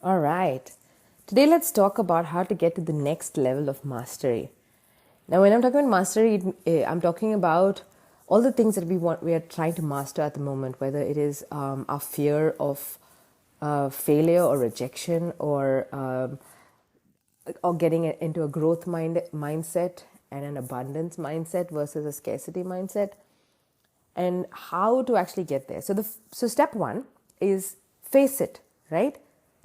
All right. Today, let's talk about how to get to the next level of mastery. Now, when I'm talking about mastery, I'm talking about all the things that we are trying to master at the moment, whether it is our fear of failure or rejection, or getting into a growth mindset and an abundance mindset versus a scarcity mindset, and how to actually get there. So step one is face it, right?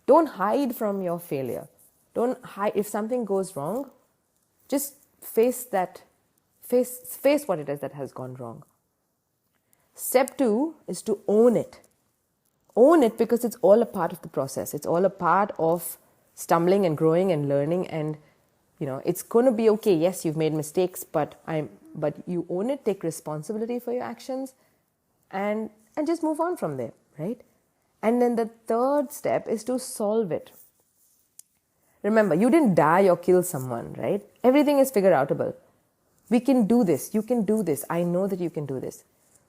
Don't hide from your failure. Don't hide if something goes wrong. Just face that. Face what it is that has gone wrong. Step two is to own it. Own it because it's all a part of the process. It's all a part of stumbling and growing and learning, and it's going to be okay. Yes, you've made mistakes, but you own it, take responsibility for your actions, and just move on from there, right? And then the third step is to solve it. Remember, you didn't die or kill someone, right? Everything is figure outable. We can do this. You can do this. I know that you can do this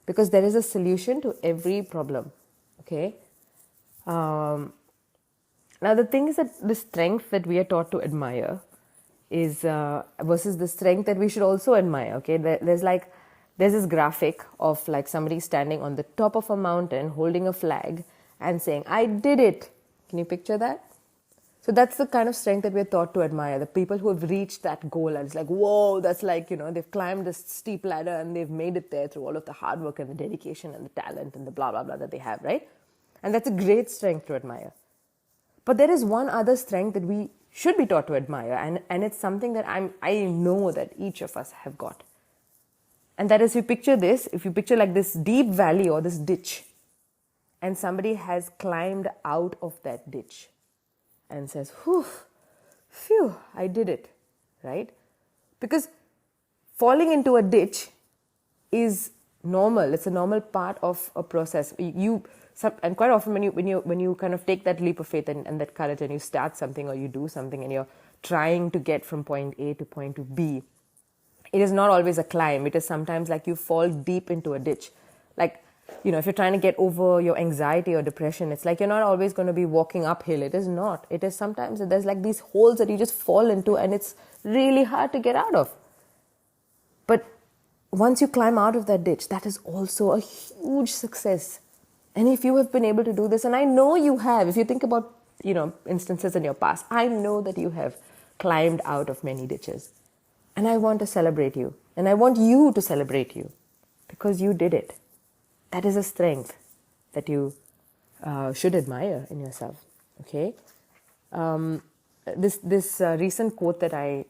because there is a solution to every problem. Okay. Now the thing is that the strength that we are taught to admire is versus the strength that we should also admire. Okay. There's this graphic of like somebody standing on the top of a mountain holding a flag and saying, "I did it." Can you picture that? So that's the kind of strength that we're taught to admire. The people who have reached that goal, and it's like, whoa, that's like, they've climbed this steep ladder and they've made it there through all of the hard work and the dedication and the talent and the blah, blah, blah that they have, right? And that's a great strength to admire. But there is one other strength that we should be taught to admire, and it's something that I know that each of us have got. And that is, if you picture like this deep valley or this ditch, and somebody has climbed out of that ditch and says, phew, I did it, right? Because falling into a ditch is normal. It's a normal part of a process. And quite often when you kind of take that leap of faith and that courage and you start something or you do something and you're trying to get from point A to point B, it is not always a climb. It is sometimes like you fall deep into a ditch. Like, if you're trying to get over your anxiety or depression, it's like you're not always going to be walking uphill. It is not. It is sometimes there's like these holes that you just fall into and it's really hard to get out of. But once you climb out of that ditch, that is also a huge success. And if you have been able to do this, and I know you have, if you think about, instances in your past, I know that you have climbed out of many ditches. And I want to celebrate you. And I want you to celebrate you because you did it. That is a strength that you should admire in yourself. Okay, this recent quote that I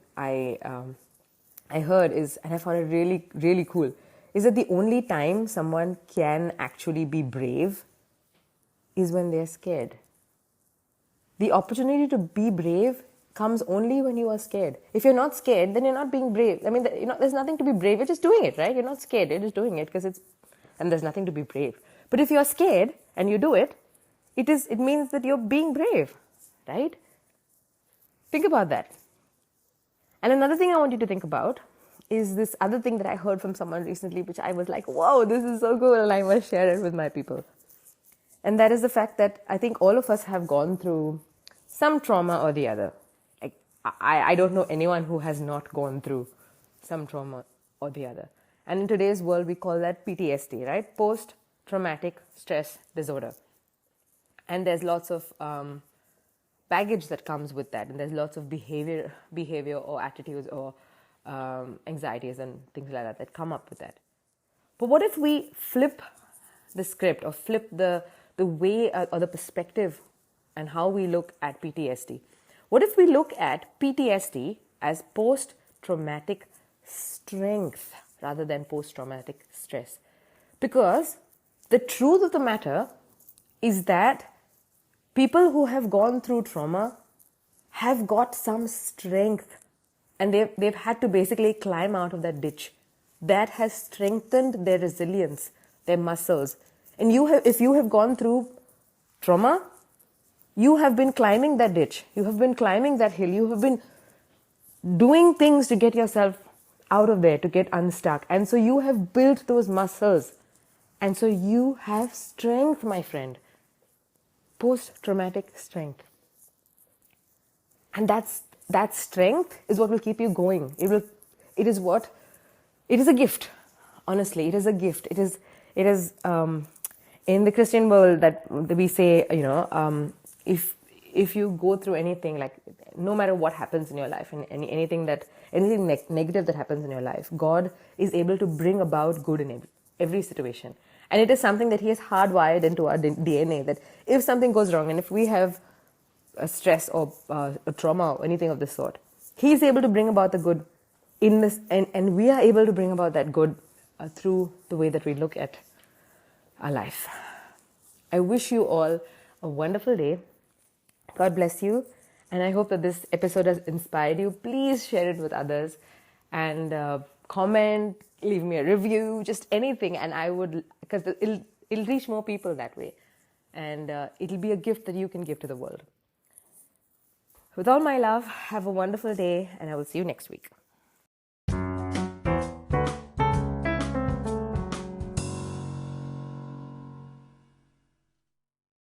heard is, and I found it really, really cool, is that the only time someone can actually be brave is when they're scared. The opportunity to be brave comes only when you are scared. If you're not scared, then you're not being brave. I mean, there's nothing to be brave. You're just doing it, right? You're not scared. You're just doing it because and there's nothing to be brave. But if you're scared and you do it, it means that you're being brave, right? Think about that. And another thing I want you to think about is this other thing that I heard from someone recently, which I was like, whoa, this is so cool, and I must share it with my people. And that is the fact that I think all of us have gone through some trauma or the other. Like, I don't know anyone who has not gone through some trauma or the other. And in today's world, we call that PTSD, right? Post-traumatic stress disorder. And there's lots of baggage that comes with that. And there's lots of behavior or attitudes or anxieties and things like that come up with that. But what if we flip the script or flip the way or the perspective and how we look at PTSD? What if we look at PTSD as post-traumatic strength rather than post-traumatic stress? Because the truth of the matter is that people who have gone through trauma have got some strength, and they've had to basically climb out of that ditch. That has strengthened their resilience, their muscles. And if you have gone through trauma, you have been climbing that ditch. You have been climbing that hill. You have been doing things to get yourself out of there, to get unstuck. And so you have built those muscles. And so you have strength, my friend. Post-traumatic strength. And that strength is what will keep you going. It is a gift. Honestly, it is a gift. It is in the Christian world that we say, if you go through anything, like no matter what happens in your life, and anything negative that happens in your life, God is able to bring about good in every situation. And it is something that He has hardwired into our DNA, that if something goes wrong, and if we have a stress or a trauma or anything of this sort, He is able to bring about the good in this, and we are able to bring about that good through the way that we look at our life. I wish you all a wonderful day. God bless you. And I hope that this episode has inspired you. Please share it with others, and comment, leave me a review, just anything. And I would, because it'll reach more people that way. And it'll be a gift that you can give to the world. With all my love, have a wonderful day, and I will see you next week.